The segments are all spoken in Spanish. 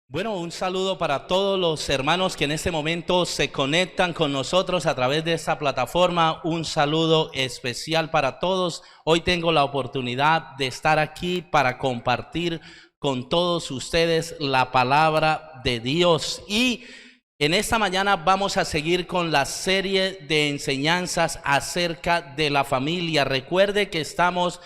Bueno, un saludo para todos los hermanos que en este momento se conectan con nosotros a través de esta plataforma. Un saludo especial para todos. Hoy tengo la oportunidad de estar aquí para compartir con todos ustedes la palabra de Dios. Y en esta mañana vamos a seguir con la serie de enseñanzas acerca de la familia. Recuerde que estamos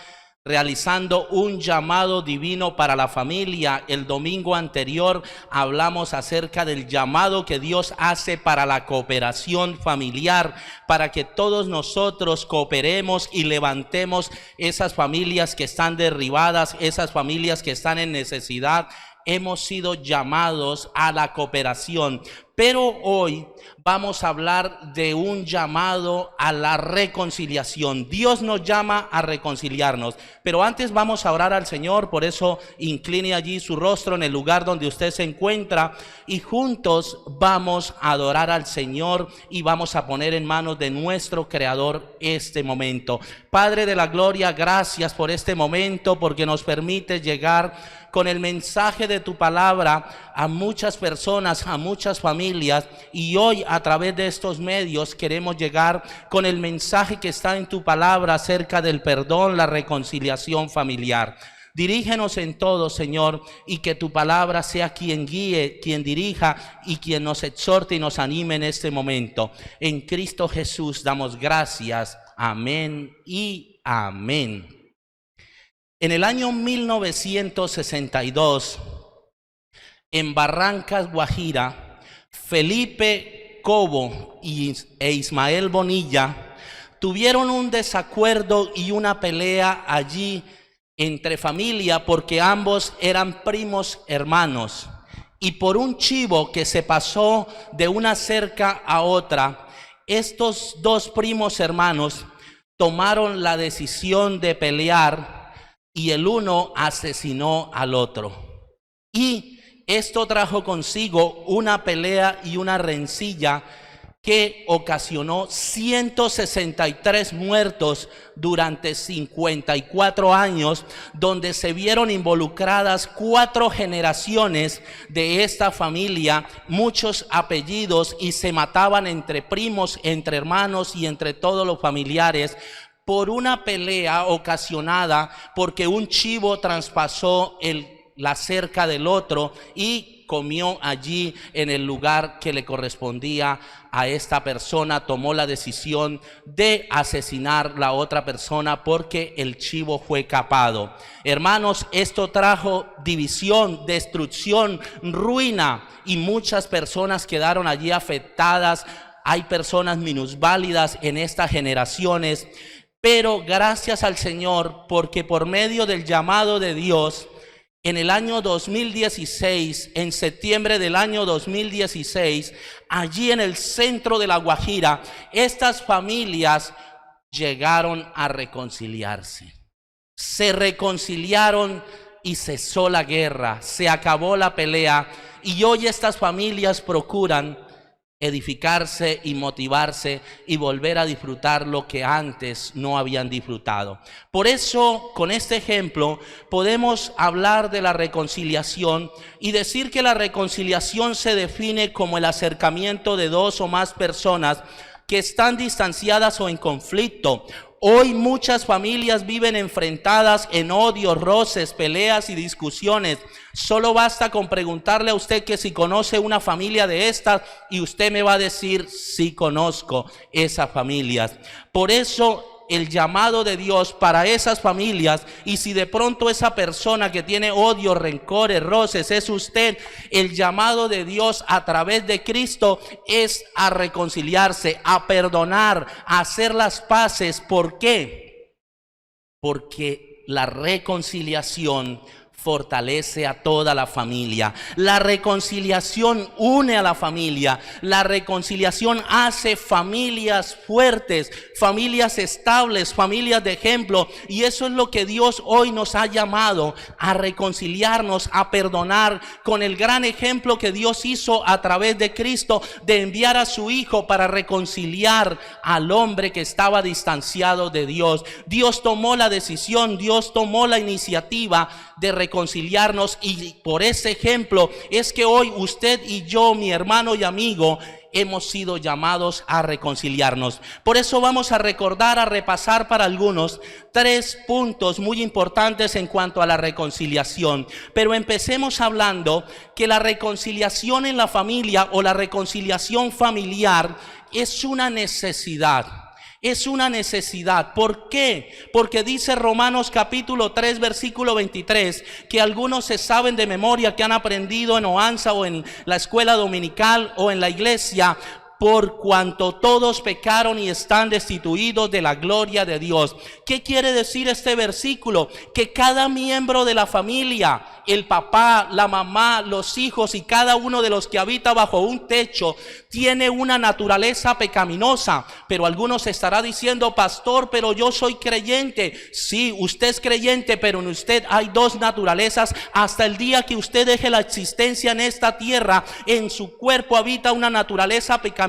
realizando un llamado divino para la familia. El domingo anterior hablamos acerca del llamado que Dios hace para la cooperación familiar, para que todos nosotros cooperemos y levantemos esas familias que están derribadas, esas familias que están en necesidad. Hemos sido llamados a la cooperación, pero hoy vamos a hablar de un llamado a la reconciliación. Dios nos llama a reconciliarnos, pero antes vamos a orar al Señor. Por eso incline allí su rostro en el lugar donde usted se encuentra y juntos vamos a adorar al Señor y vamos a poner en manos de nuestro Creador este momento. Padre de la gloria, gracias por este momento, porque nos permite llegar con el mensaje de tu palabra a muchas personas, a muchas familias, y hoy a través de estos medios queremos llegar con el mensaje que está en tu palabra acerca del perdón, la reconciliación familiar. Dirígenos en todo, Señor, y que tu palabra sea quien guíe, quien dirija y quien nos exhorte y nos anime en este momento. En Cristo Jesús damos gracias. Amén y amén. En el año 1962, en Barrancas, Guajira, Felipe Cobo e Ismael Bonilla tuvieron un desacuerdo y una pelea allí entre familia, porque ambos eran primos hermanos, y por un chivo que se pasó de una cerca a otra, estos dos primos hermanos tomaron la decisión de pelear y el uno asesinó al otro. Y esto trajo consigo una pelea y una rencilla que ocasionó 163 muertos durante 54 años, donde se vieron involucradas 4 generaciones de esta familia, muchos apellidos, y se mataban entre primos, entre hermanos y entre todos los familiares, por una pelea ocasionada porque un chivo traspasó la cerca del otro y comió allí en el lugar que le correspondía a esta persona. Tomó la decisión de asesinar la otra persona porque el chivo fue capado. Hermanos, esto trajo división, destrucción, ruina, y muchas personas quedaron allí afectadas. Hay personas minusválidas en estas generaciones. Pero gracias al Señor, porque por medio del llamado de Dios, en el año 2016, en septiembre del año 2016, allí en el centro de La Guajira, estas familias llegaron a reconciliarse. Se reconciliaron y cesó la guerra, se acabó la pelea, y hoy estas familias procuran edificarse y motivarse y volver a disfrutar lo que antes no habían disfrutado. Por eso, con este ejemplo, podemos hablar de la reconciliación y decir que la reconciliación se define como el acercamiento de dos o más personas que están distanciadas o en conflicto. Hoy muchas familias viven enfrentadas en odio, roces, peleas y discusiones. Solo basta con preguntarle a usted que si conoce una familia de estas, y usted me va a decir: sí conozco esas familias. Por eso el llamado de Dios para esas familias, y si de pronto esa persona que tiene odio, rencores, roces es usted, el llamado de Dios a través de Cristo es a reconciliarse, a perdonar, a hacer las paces. ¿Por qué? Porque la reconciliación fortalece a toda la familia. La reconciliación une a la familia. La reconciliación hace familias fuertes, familias estables, familias de ejemplo. Y eso es lo que Dios hoy nos ha llamado, a reconciliarnos, a perdonar, con el gran ejemplo que Dios hizo a través de Cristo, de enviar a su Hijo para reconciliar al hombre que estaba distanciado de Dios. Dios tomó la decisión, Dios tomó la iniciativa de reconciliar reconciliarnos, y por ese ejemplo es que hoy usted y yo, mi hermano y amigo, hemos sido llamados a reconciliarnos. Por eso vamos a recordar, a repasar para algunos 3 puntos muy importantes en cuanto a la reconciliación. Pero empecemos hablando que la reconciliación en la familia o la reconciliación familiar es una necesidad. Es una necesidad. ¿Por qué? Porque dice Romanos capítulo 3 versículo 23, que algunos se saben de memoria, que han aprendido en Oanza o en la escuela dominical o en la iglesia: por cuanto todos pecaron y están destituidos de la gloria de Dios. ¿Qué quiere decir este versículo? Que cada miembro de la familia, el papá, la mamá, los hijos y cada uno de los que habita bajo un techo, tiene una naturaleza pecaminosa. Pero algunos estará diciendo: pastor, pero yo soy creyente. Sí, usted es creyente, pero en usted hay 2 naturalezas. Hasta el día que usted deje la existencia en esta tierra, en su cuerpo habita una naturaleza pecaminosa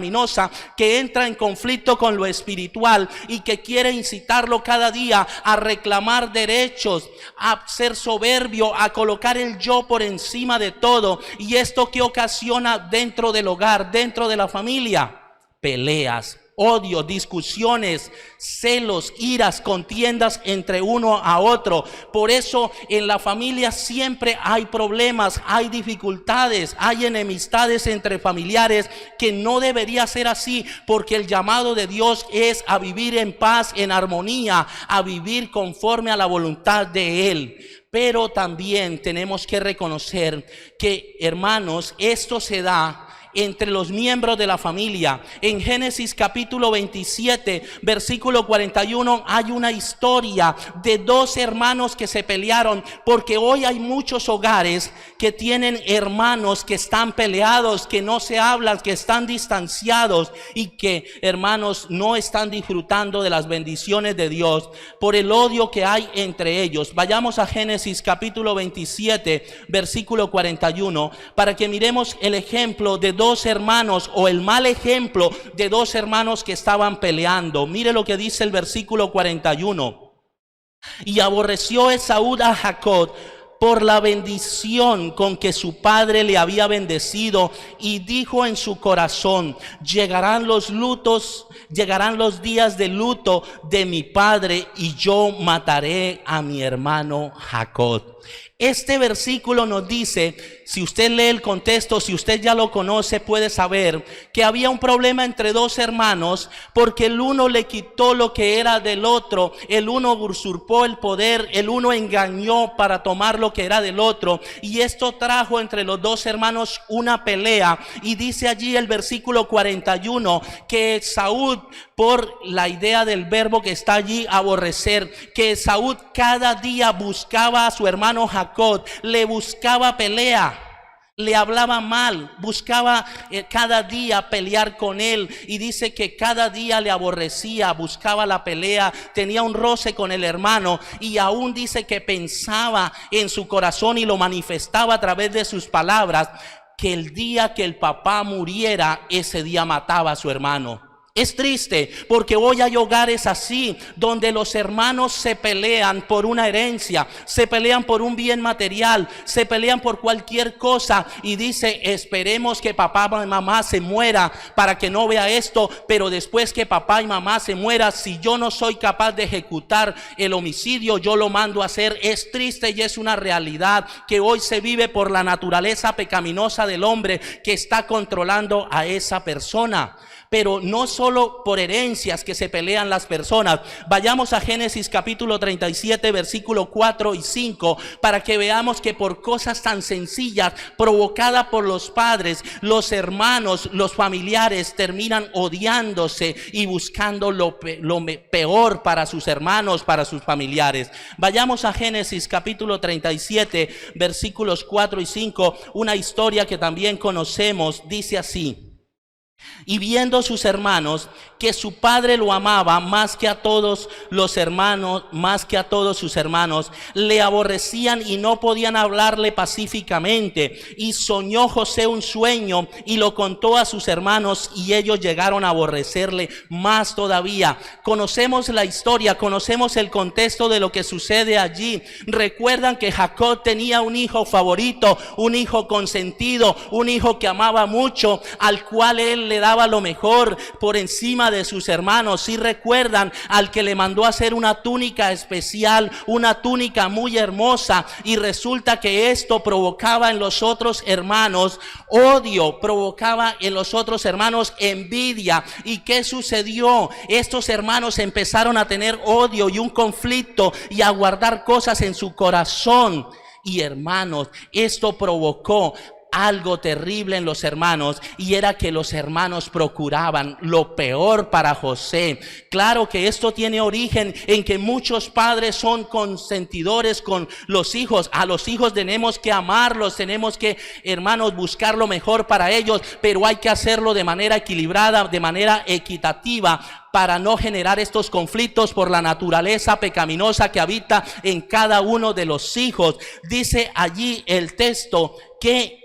que entra en conflicto con lo espiritual y que quiere incitarlo cada día a reclamar derechos, a ser soberbio, a colocar el yo por encima de todo. Y esto que ocasiona dentro del hogar, dentro de la familia: peleas, odio, discusiones, celos, iras, contiendas entre uno a otro. Por eso en la familia siempre hay problemas, hay dificultades, hay enemistades entre familiares, que no debería ser así, porque el llamado de Dios es a vivir en paz, en armonía, a vivir conforme a la voluntad de Él. Pero también tenemos que reconocer que, hermanos, esto se da entre los miembros de la familia. En Génesis capítulo 27 versículo 41 hay una historia de 2 hermanos que se pelearon, porque hoy hay muchos hogares que tienen hermanos que están peleados, que no se hablan, que están distanciados y que, hermanos, no están disfrutando de las bendiciones de Dios por el odio que hay entre ellos. Vayamos a Génesis capítulo 27 versículo 41 para que miremos el ejemplo de 2 hermanos, o el mal ejemplo de 2 hermanos que estaban peleando. Mire lo que dice el versículo 41. Y aborreció Esaú a Jacob por la bendición con que su padre le había bendecido, y dijo en su corazón: llegarán los días de luto de mi padre, y yo mataré a mi hermano Jacob. Este versículo nos dice, si usted lee el contexto, si usted ya lo conoce, puede saber que había un problema entre 2 hermanos, porque el uno le quitó lo que era del otro, el uno usurpó el poder, el uno engañó para tomar lo que era del otro, y esto trajo entre los 2 hermanos una pelea. Y dice allí el versículo 41 que Saúl, por la idea del verbo que está allí, aborrecer, que Saúl cada día buscaba a su hermano Jacob, le buscaba pelea, le hablaba mal, buscaba cada día pelear con él, y dice que cada día le aborrecía, buscaba la pelea, tenía un roce con el hermano, y aún dice que pensaba en su corazón y lo manifestaba a través de sus palabras, que el día que el papá muriera, ese día mataba a su hermano. Es triste porque hoy hay hogares así, donde los hermanos se pelean por una herencia, se pelean por un bien material, se pelean por cualquier cosa, y dice: esperemos que papá y mamá se muera para que no vea esto, pero después que papá y mamá se muera, si yo no soy capaz de ejecutar el homicidio, yo lo mando a hacer. Es triste y es una realidad que hoy se vive por la naturaleza pecaminosa del hombre que está controlando a esa persona. Pero no solo por herencias que se pelean las personas. Vayamos a Génesis capítulo 37 versículo 4 y 5 para que veamos que por cosas tan sencillas provocadas por los padres, los hermanos, los familiares terminan odiándose y buscando lo peor para sus hermanos, para sus familiares. Vayamos a Génesis capítulo 37 versículos 4 y 5, una historia que también conocemos. Dice así: Y viendo sus hermanos que su padre lo amaba más que a todos los hermanos, más que a todos sus hermanos, le aborrecían y no podían hablarle pacíficamente. Y soñó José un sueño y lo contó a sus hermanos, y ellos llegaron a aborrecerle más todavía. Conocemos la historia, conocemos el contexto de lo que sucede allí. Recuerdan que Jacob tenía un hijo favorito, un hijo consentido, un hijo que amaba mucho, al cual él le daba lo mejor por encima de sus hermanos. Si recuerdan, al que le mandó a hacer una túnica especial, una túnica muy hermosa, y resulta que esto provocaba en los otros hermanos odio, provocaba en los otros hermanos envidia. ¿Y qué sucedió? Estos hermanos empezaron a tener odio y un conflicto y a guardar cosas en su corazón. Y hermanos, esto provocó algo terrible en los hermanos, y era que los hermanos procuraban lo peor para José. Claro que esto tiene origen en que muchos padres son consentidores con los hijos. A los hijos tenemos que amarlos, tenemos que, hermanos, buscar lo mejor para ellos, pero hay que hacerlo de manera equilibrada, de manera equitativa, para no generar estos conflictos por la naturaleza pecaminosa que habita en cada uno de los hijos. Dice allí el texto que,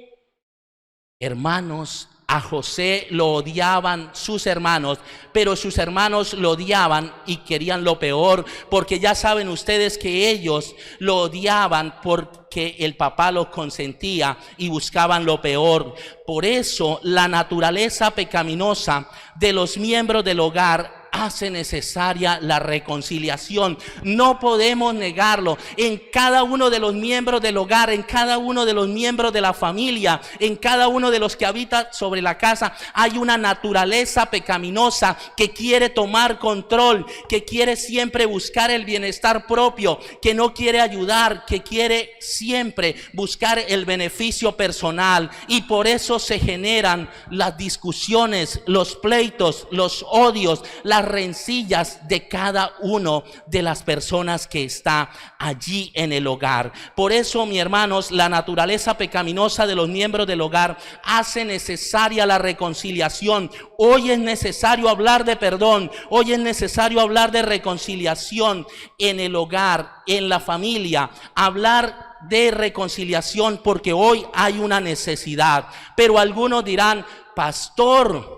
hermanos, a José lo odiaban sus hermanos, pero sus hermanos lo odiaban y querían lo peor, porque ya saben ustedes que ellos lo odiaban porque el papá los consentía y buscaban lo peor. Por eso la naturaleza pecaminosa de los miembros del hogar hace necesaria la reconciliación. No podemos negarlo. En cada uno de los miembros del hogar, en cada uno de los miembros de la familia, en cada uno de los que habita sobre la casa, hay una naturaleza pecaminosa que quiere tomar control, que quiere siempre buscar el bienestar propio, que no quiere ayudar, que quiere siempre buscar el beneficio personal. Y por eso se generan las discusiones, los pleitos, los odios, las rencillas de cada uno de las personas que está allí en el hogar. Por eso, mis hermanos, la naturaleza pecaminosa de los miembros del hogar hace necesaria la reconciliación. Hoy es necesario hablar de perdón, hoy es necesario hablar de reconciliación en el hogar, en la familia, hablar de reconciliación, porque hoy hay una necesidad. Pero algunos dirán: pastor,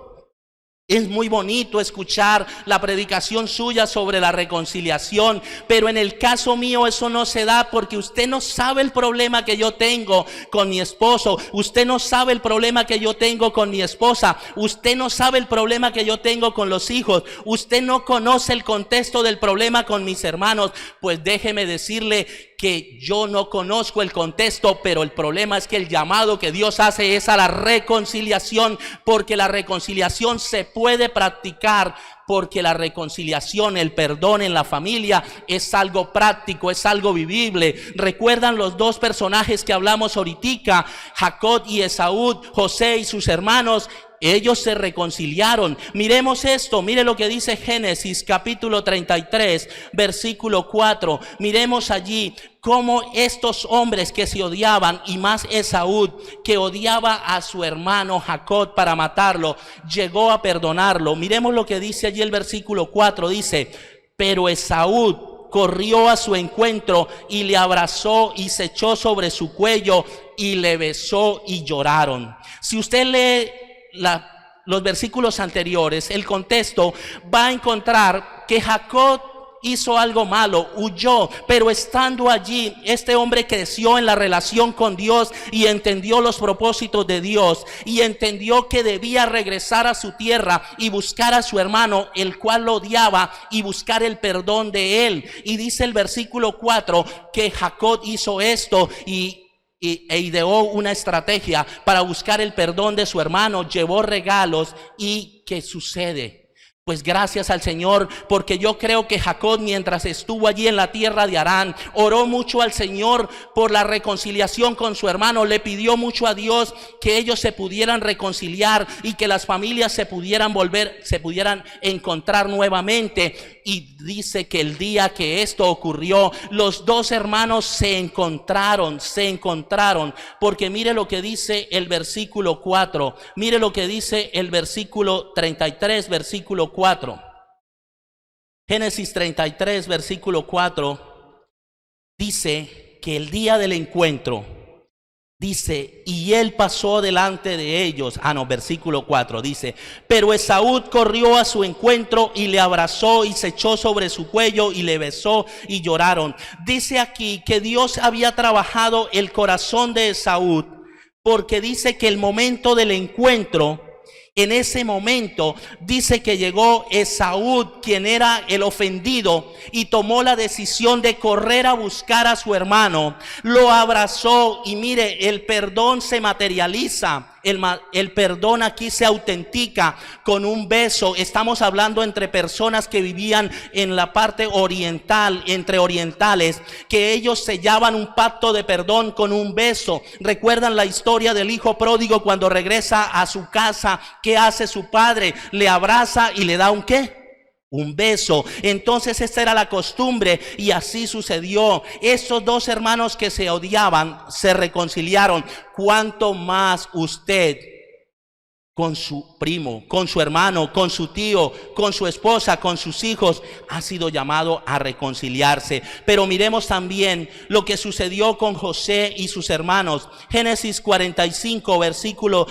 es muy bonito escuchar la predicación suya sobre la reconciliación, pero en el caso mío eso no se da, porque usted no sabe el problema que yo tengo con mi esposo, usted no sabe el problema que yo tengo con mi esposa, usted no sabe el problema que yo tengo con los hijos, usted no conoce el contexto del problema con mis hermanos. Pues déjeme decirle que yo no conozco el contexto, pero el problema es que el llamado que Dios hace es a la reconciliación, porque la reconciliación se puede practicar, porque la reconciliación, el perdón en la familia es algo práctico, es algo vivible. ¿Recuerdan los dos personajes que hablamos ahorita? Jacob y Esaú, José y sus hermanos. Ellos se reconciliaron. Miremos esto, mire lo que dice Génesis capítulo 33 versículo 4. Miremos allí cómo estos hombres que se odiaban, y más Esaú, que odiaba a su hermano Jacob para matarlo, llegó a perdonarlo. Miremos lo que dice allí el versículo 4. Dice: pero Esaú corrió a su encuentro y le abrazó y se echó sobre su cuello y le besó, y lloraron. Si usted lee los versículos anteriores, el contexto, va a encontrar que Jacob hizo algo malo, huyó, pero estando allí, este hombre creció en la relación con Dios y entendió los propósitos de Dios, y entendió que debía regresar a su tierra y buscar a su hermano, el cual lo odiaba, y buscar el perdón de él. Y dice el versículo 4 que Jacob hizo esto e ideó una estrategia para buscar el perdón de su hermano. Llevó regalos. ¿Y qué sucede? Pues gracias al Señor, porque yo creo que Jacob, mientras estuvo allí en la tierra de Harán, oró mucho al Señor por la reconciliación con su hermano. Le pidió mucho a Dios que ellos se pudieran reconciliar y que las familias se pudieran encontrar nuevamente. Y dice que el día que esto ocurrió, los dos hermanos se encontraron, porque mire lo que dice el versículo 4, mire lo que dice el versículo 33, versículo 4. Génesis 33, versículo 4, dice que el día del encuentro, dice, y él pasó delante de ellos. Versículo 4 dice, pero Esaú corrió a su encuentro y le abrazó y se echó sobre su cuello y le besó y lloraron. Dice aquí que Dios había trabajado el corazón de Esaú, porque dice que el momento del encuentro, en ese momento dice que llegó Esaú, quien era el ofendido, y tomó la decisión de correr a buscar a su hermano. Lo abrazó y mire, el perdón se materializa. El perdón aquí se autentica con un beso. Estamos hablando entre personas que vivían en la parte oriental, entre orientales, que ellos sellaban un pacto de perdón con un beso. ¿Recuerdan la historia del hijo pródigo cuando regresa a su casa? ¿Qué hace su padre? Le abraza y le da un ¿qué? Un beso. Entonces esta era la costumbre y así sucedió. Esos dos hermanos que se odiaban se reconciliaron. ¿Cuánto más usted con su primo, con su hermano, con su tío, con su esposa, con sus hijos, ha sido llamado a reconciliarse? Pero miremos también lo que sucedió con José y sus hermanos. Génesis 45, versículo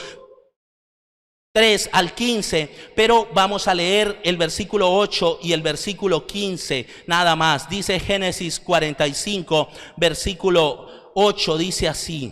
3 al 15, pero vamos a leer el versículo 8 y el versículo 15 nada más. Dice Génesis 45, versículo 8, dice así: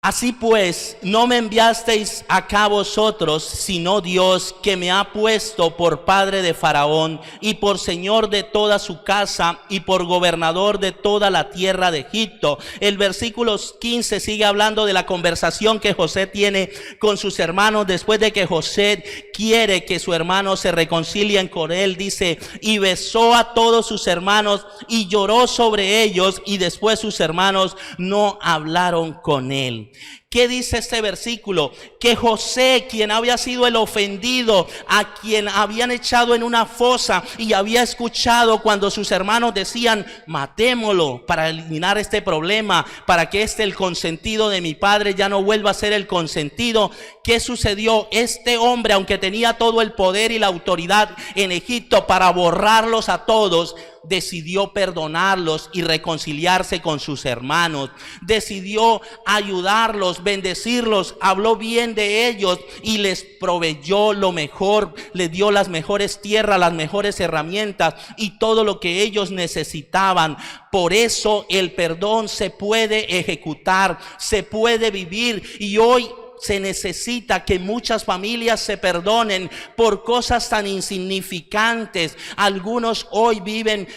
Así pues, no me enviasteis acá vosotros, sino Dios, que me ha puesto por padre de Faraón y por señor de toda su casa y por gobernador de toda la tierra de Egipto. El versículo 15 sigue hablando de la conversación que José tiene con sus hermanos después de que José quiere que su hermano se reconcilien con él. Dice, y besó a todos sus hermanos y lloró sobre ellos, y después sus hermanos no hablaron con él. ¿Qué dice este versículo? Que José, quien había sido el ofendido, a quien habían echado en una fosa y había escuchado cuando sus hermanos decían, matémoslo para eliminar este problema, para que el consentido de mi padre ya no vuelva a ser el consentido. ¿Qué sucedió? Este hombre, aunque tenía todo el poder y la autoridad en Egipto para borrarlos a todos, decidió perdonarlos y reconciliarse con sus hermanos. Decidió ayudarlos, bendecirlos, habló bien de ellos y les proveyó lo mejor, les dio las mejores tierras, las mejores herramientas y todo lo que ellos necesitaban. Por eso el perdón se puede ejecutar, se puede vivir, y hoy se necesita que muchas familias se perdonen por cosas tan insignificantes. Algunos hoy viven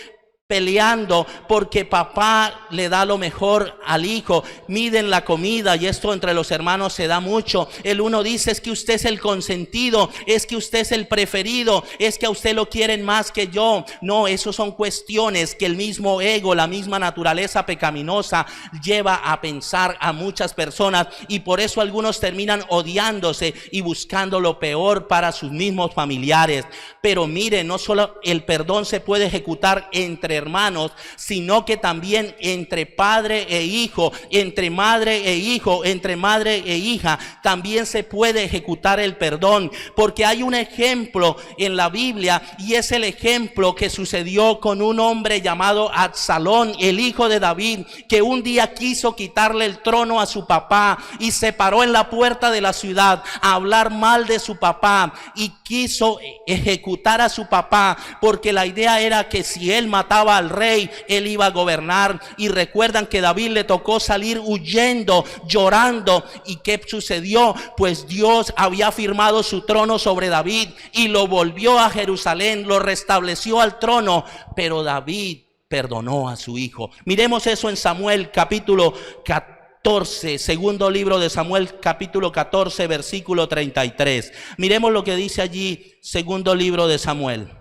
peleando porque papá le da lo mejor al hijo, miden la comida, y esto entre los hermanos se da mucho. El uno dice, es que usted es el consentido, es que usted es el preferido, es que a usted lo quieren más que yo. No, eso son cuestiones que el mismo ego, la misma naturaleza pecaminosa lleva a pensar a muchas personas, y por eso algunos terminan odiándose y buscando lo peor para sus mismos familiares. Pero mire, no solo el perdón se puede ejecutar entre hermanos, sino que también entre padre e hijo, entre madre e hijo, entre madre e hija, también se puede ejecutar el perdón. Porque hay un ejemplo en la Biblia, y es el ejemplo que sucedió con un hombre llamado Absalón, el hijo de David, que un día quiso quitarle el trono a su papá y se paró en la puerta de la ciudad a hablar mal de su papá y quiso ejecutar a su papá, porque la idea era que si él mataba al rey, él iba a gobernar. Y recuerdan que David le tocó salir huyendo, llorando. ¿Y qué sucedió? Pues Dios había firmado su trono sobre David y lo volvió a Jerusalén, lo restableció al trono, pero David perdonó a su hijo. Miremos eso en Samuel capítulo 14, 14, segundo libro de Samuel, capítulo 14, versículo 33. Miremos lo que dice allí, segundo libro de Samuel,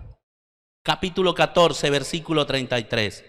capítulo 14, versículo 33.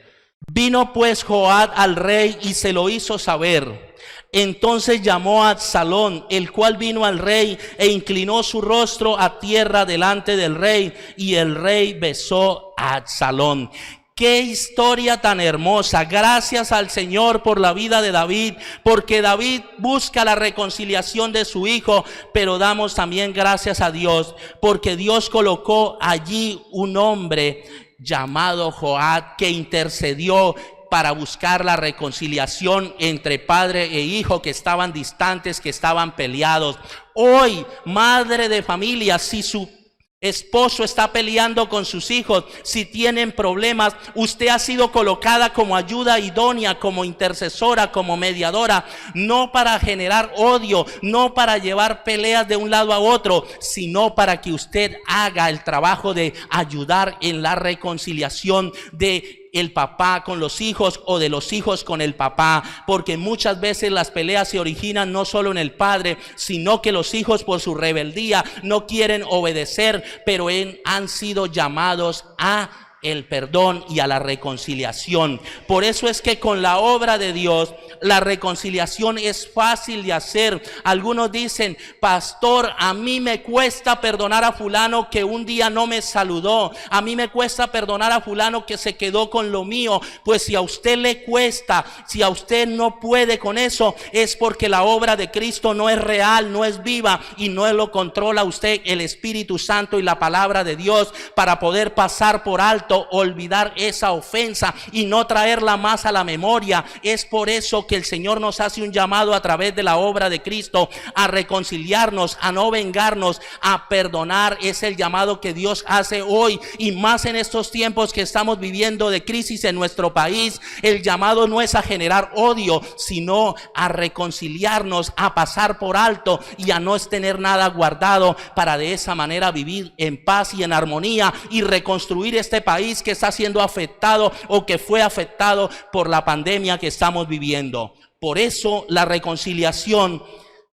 Vino pues Joab al rey y se lo hizo saber. Entonces llamó a Absalón, el cual vino al rey e inclinó su rostro a tierra delante del rey, y el rey besó a Absalón. Qué historia tan hermosa. Gracias al Señor por la vida de David, porque David busca la reconciliación de su hijo, pero damos también gracias a Dios porque Dios colocó allí un hombre llamado Joab que intercedió para buscar la reconciliación entre padre e hijo que estaban distantes, que estaban peleados. Hoy, madre de familia, si su esposo está peleando con sus hijos, si tienen problemas, usted ha sido colocada como ayuda idónea, como intercesora, como mediadora, no para generar odio, no para llevar peleas de un lado a otro, sino para que usted haga el trabajo de ayudar en la reconciliación de el papá con los hijos o de los hijos con el papá, porque muchas veces las peleas se originan no solo en el padre, sino que los hijos por su rebeldía no quieren obedecer, pero han sido llamados a el perdón y a la reconciliación. Por eso es que con la obra de Dios la reconciliación es fácil de hacer. Algunos dicen: pastor, a mí me cuesta perdonar a fulano que un día no me saludó, a mí me cuesta perdonar a fulano que se quedó con lo mío. Pues si a usted le cuesta, si a usted no puede con eso, es porque la obra de Cristo no es real, no es viva, y no lo controla usted el Espíritu Santo y la palabra de Dios para poder pasar por alto, olvidar esa ofensa y no traerla más a la memoria. Es por eso que el Señor nos hace un llamado a través de la obra de Cristo a reconciliarnos, a no vengarnos, a perdonar. Es el llamado que Dios hace hoy, y más en estos tiempos que estamos viviendo de crisis en nuestro país. El llamado no es a generar odio, sino a reconciliarnos, a pasar por alto y a no tener nada guardado, para de esa manera vivir en paz y en armonía y reconstruir este país que está siendo afectado o que fue afectado por la pandemia que estamos viviendo. Por eso la reconciliación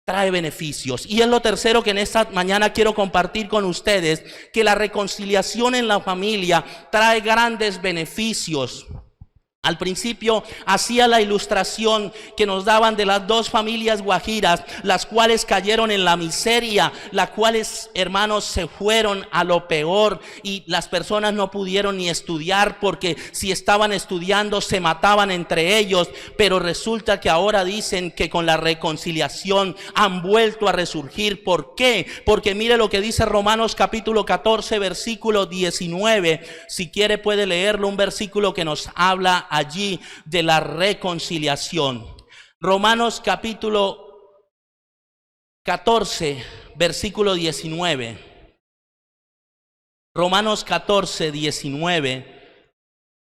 trae beneficios. Y es lo tercero que en esta mañana quiero compartir con ustedes, que la reconciliación en la familia trae grandes beneficios. Al principio hacía la ilustración que nos daban de las dos familias guajiras, las cuales cayeron en la miseria, las cuales, hermanos, se fueron a lo peor, y las personas no pudieron ni estudiar, porque si estaban estudiando se mataban entre ellos. Pero resulta que ahora dicen que con la reconciliación han vuelto a resurgir. ¿Por qué? Porque mire lo que dice Romanos capítulo 14, versículo 19. Si quiere puede leerlo, un versículo que nos habla allí de la reconciliación. Romanos capítulo 14, versículo 19. Romanos 14, 19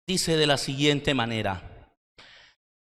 dice de la siguiente manera: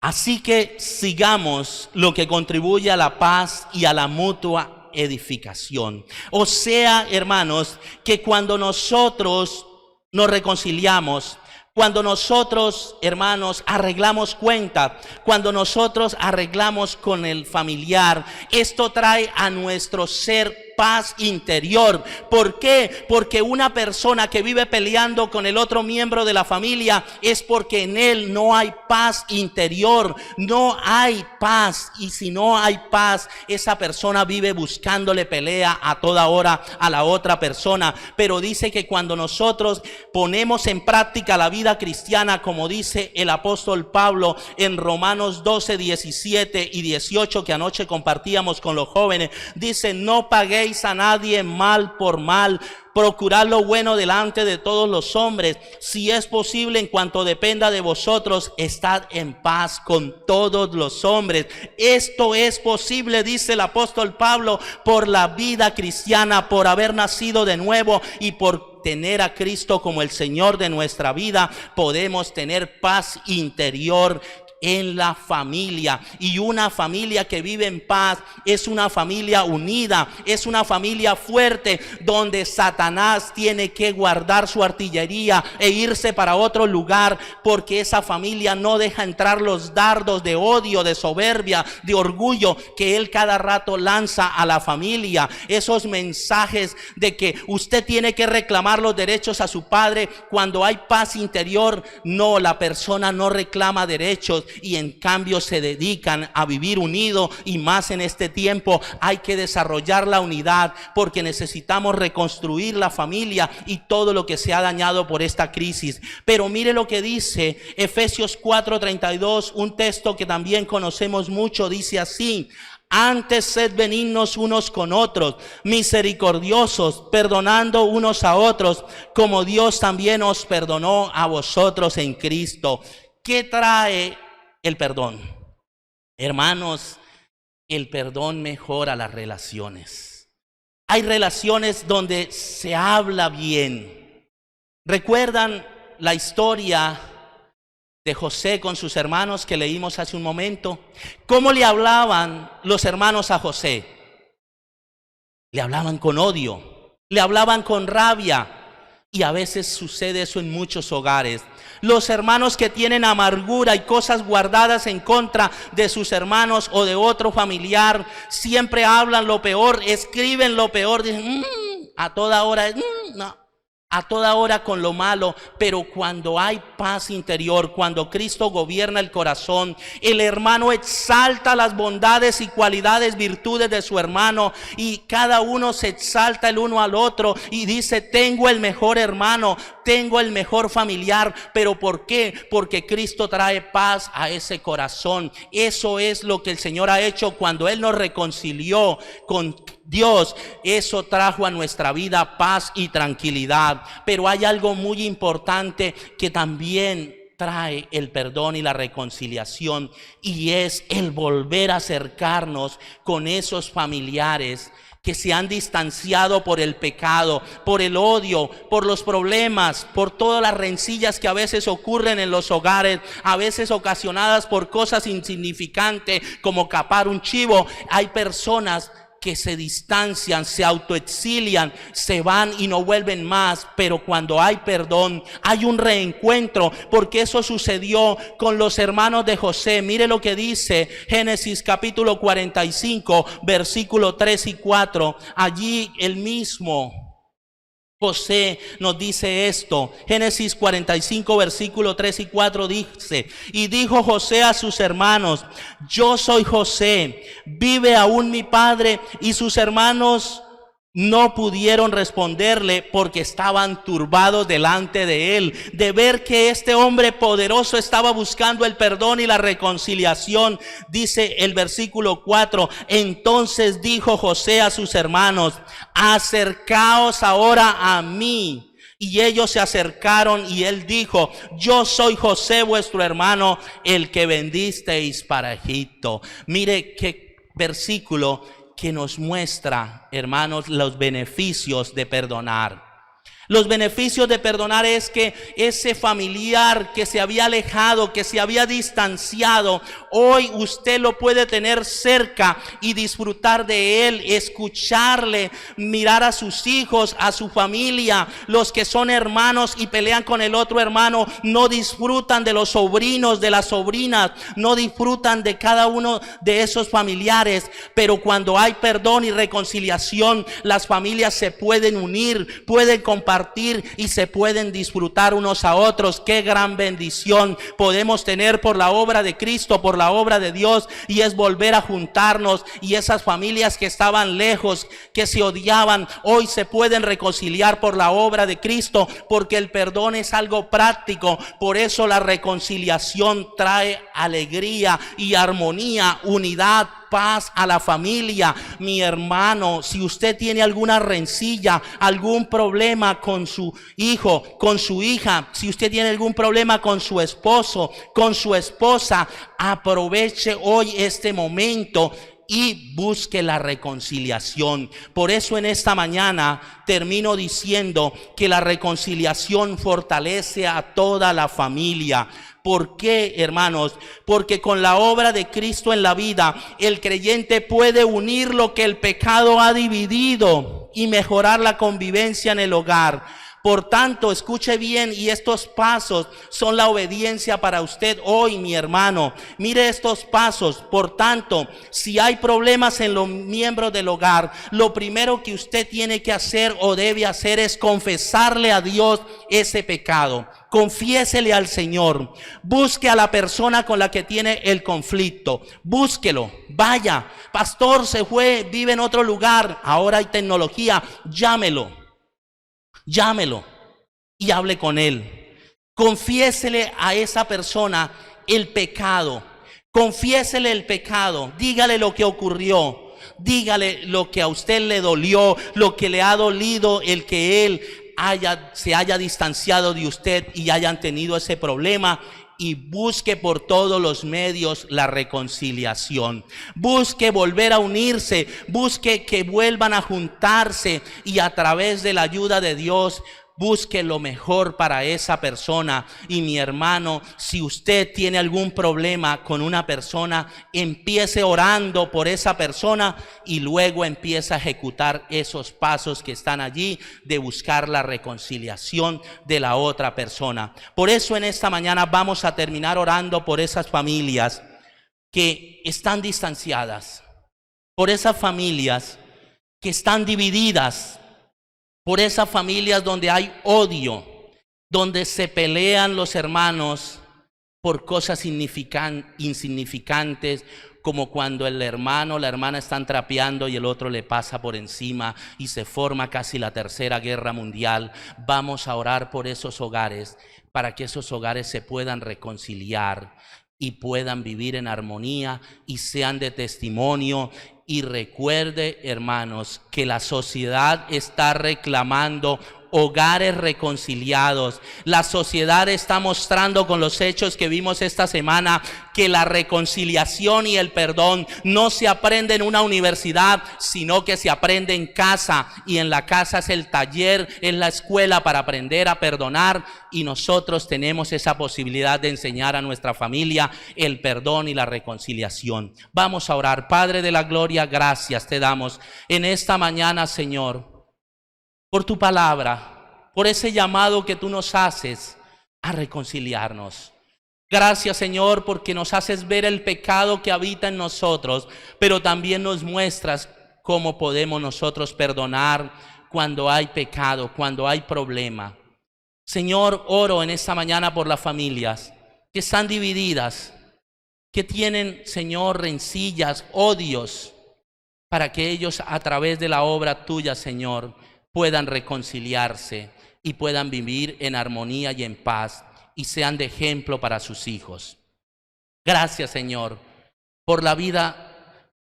así que sigamos lo que contribuye a la paz y a la mutua edificación. O sea, hermanos, que cuando nosotros nos reconciliamos, cuando nosotros, hermanos, arreglamos cuenta, cuando nosotros arreglamos con el familiar, esto trae a nuestro ser paz interior. ¿Por qué? Porque una persona que vive peleando con el otro miembro de la familia es porque en él no hay paz interior, no hay paz. Y si no hay paz, esa persona vive buscándole pelea a toda hora a la otra persona. Pero dice que cuando nosotros ponemos en práctica la vida cristiana, como dice el apóstol Pablo en Romanos 12, 17 y 18, que anoche compartíamos con los jóvenes, dice: no paguéis a nadie mal por mal, procurad lo bueno delante de todos los hombres. Si es posible, en cuanto dependa de vosotros, estad en paz con todos los hombres. Esto es posible, dice el apóstol Pablo, por la vida cristiana, por haber nacido de nuevo y por tener a Cristo como el Señor de nuestra vida. Podemos tener paz interior en la familia. Y una familia que vive en paz es una familia unida, es una familia fuerte, donde Satanás tiene que guardar su artillería e irse para otro lugar, porque esa familia no deja entrar los dardos de odio, de soberbia, de orgullo que él cada rato lanza a la familia. Esos mensajes de que usted tiene que reclamar los derechos a su padre cuando hay paz interior. No, la persona no reclama derechos y en cambio se dedican a vivir unido. Y más en este tiempo hay que desarrollar la unidad, porque necesitamos reconstruir la familia y todo lo que se ha dañado por esta crisis. Pero mire lo que dice Efesios 4:32, un texto que también conocemos mucho. Dice así: antes sed benignos unos con otros, misericordiosos, perdonando unos a otros, como Dios también os perdonó a vosotros en Cristo. ¿Qué trae el perdón? Hermanos, el perdón mejora las relaciones. Hay relaciones donde se habla bien. ¿Recuerdan la historia de José con sus hermanos que leímos hace un momento? ¿Cómo le hablaban los hermanos a José? Le hablaban con odio, le hablaban con rabia. Y a veces sucede eso en muchos hogares. Los hermanos que tienen amargura y cosas guardadas en contra de sus hermanos o de otro familiar, siempre hablan lo peor, escriben lo peor, dicen a toda hora, no. A toda hora con lo malo. Pero cuando hay paz interior, cuando Cristo gobierna el corazón, el hermano exalta las bondades y cualidades, virtudes de su hermano, y cada uno se exalta el uno al otro y dice: tengo el mejor hermano, tengo el mejor familiar. ¿Pero por qué? Porque Cristo trae paz a ese corazón. Eso es lo que el Señor ha hecho cuando Él nos reconcilió con Dios. Eso trajo a nuestra vida paz y tranquilidad. Pero hay algo muy importante que también trae el perdón y la reconciliación, y es el volver a acercarnos con esos familiares que se han distanciado por el pecado, por el odio, por los problemas, por todas las rencillas que a veces ocurren en los hogares, a veces ocasionadas por cosas insignificantes como capar un chivo. Hay personas que se distancian, se autoexilian, se van y no vuelven más. Pero cuando hay perdón, hay un reencuentro, porque eso sucedió con los hermanos de José. Mire lo que dice Génesis capítulo 45, versículo 3 y 4. Allí el mismo José nos dice esto. Génesis 45, versículo 3 y 4 dice: y dijo José a sus hermanos: yo soy José, ¿vive aún mi padre? Y sus hermanos no pudieron responderle, porque estaban turbados delante de él, de ver que este hombre poderoso estaba buscando el perdón y la reconciliación. Dice el versículo 4: entonces dijo José a sus hermanos: acercaos ahora a mí. Y ellos se acercaron, y él dijo: yo soy José vuestro hermano, el que vendisteis para Egipto. Mire qué versículo que nos muestra, hermanos, los beneficios de perdonar. Los beneficios de perdonar es que ese familiar que se había alejado, que se había distanciado, hoy usted lo puede tener cerca y disfrutar de él, escucharle, mirar a sus hijos, a su familia. Los que son hermanos y pelean con el otro hermano no disfrutan de los sobrinos, de las sobrinas, no disfrutan de cada uno de esos familiares. Pero cuando hay perdón y reconciliación, las familias se pueden unir, pueden compartir y se pueden disfrutar unos a otros. Qué gran bendición podemos tener por la obra de Cristo, por la obra de Dios, y es volver a juntarnos. Y esas familias que estaban lejos, que se odiaban, hoy se pueden reconciliar por la obra de Cristo, porque el perdón es algo práctico. Por eso la reconciliación trae alegría y armonía, unidad, paz a la familia. Mi hermano, si usted tiene alguna rencilla, algún problema con su hijo, con su hija, si usted tiene algún problema con su esposo, con su esposa, aproveche hoy este momento y busque la reconciliación. Por eso en esta mañana termino diciendo que la reconciliación fortalece a toda la familia. ¿Por qué, hermanos? Porque con la obra de Cristo en la vida, el creyente puede unir lo que el pecado ha dividido y mejorar la convivencia en el hogar. Por tanto, escuche bien, y estos pasos son la obediencia para usted hoy, mi hermano. Mire estos pasos. Por tanto, si hay problemas en los miembros del hogar, lo primero que usted tiene que hacer o debe hacer es confesarle a Dios ese pecado. Confiésele al Señor. Busque a la persona con la que tiene el conflicto. Búsquelo. Vaya, pastor, se fue, vive en otro lugar. Ahora hay tecnología. Llámelo y hable con él. Confiésele a esa persona el pecado. Confiésele el pecado. Dígale lo que ocurrió. Dígale lo que a usted le dolió, lo que le ha dolido, el que él se haya distanciado de usted y hayan tenido ese problema. Y busque por todos los medios la reconciliación. Busque volver a unirse. Busque que vuelvan a juntarse. Y a través de la ayuda de Dios, busque lo mejor para esa persona. Y mi hermano, si usted tiene algún problema con una persona, empiece orando por esa persona y luego empiece a ejecutar esos pasos que están allí de buscar la reconciliación de la otra persona. Por eso en esta mañana vamos a terminar orando por esas familias que están distanciadas, por esas familias que están divididas, por esas familias donde hay odio, donde se pelean los hermanos por cosas insignificantes, como cuando el hermano o la hermana están trapeando y el otro le pasa por encima y se forma casi la tercera guerra mundial. Vamos a orar por esos hogares para que esos hogares se puedan reconciliar y puedan vivir en armonía y sean de testimonio. Y recuerde, hermanos, que la sociedad está reclamando hogares reconciliados. La sociedad está mostrando con los hechos que vimos esta semana que la reconciliación y el perdón no se aprende en una universidad, sino que se aprende en casa. Y en la casa es el taller, es la escuela para aprender a perdonar. Y nosotros tenemos esa posibilidad de enseñar a nuestra familia el perdón y la reconciliación. Vamos a orar. Padre de la gloria, gracias te damos en esta mañana, Señor, por tu palabra, por ese llamado que tú nos haces a reconciliarnos. Gracias, Señor, porque nos haces ver el pecado que habita en nosotros, pero también nos muestras cómo podemos nosotros perdonar cuando hay pecado, cuando hay problema. Señor, oro en esta mañana por las familias que están divididas, que tienen, Señor, rencillas, odios, para que ellos a través de la obra tuya, Señor, puedan reconciliarse y puedan vivir en armonía y en paz y sean de ejemplo para sus hijos. Gracias, Señor, por la vida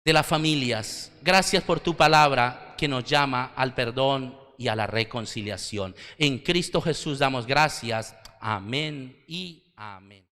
de las familias. Gracias por tu palabra que nos llama al perdón y a la reconciliación. En Cristo Jesús damos gracias. Amén y amén.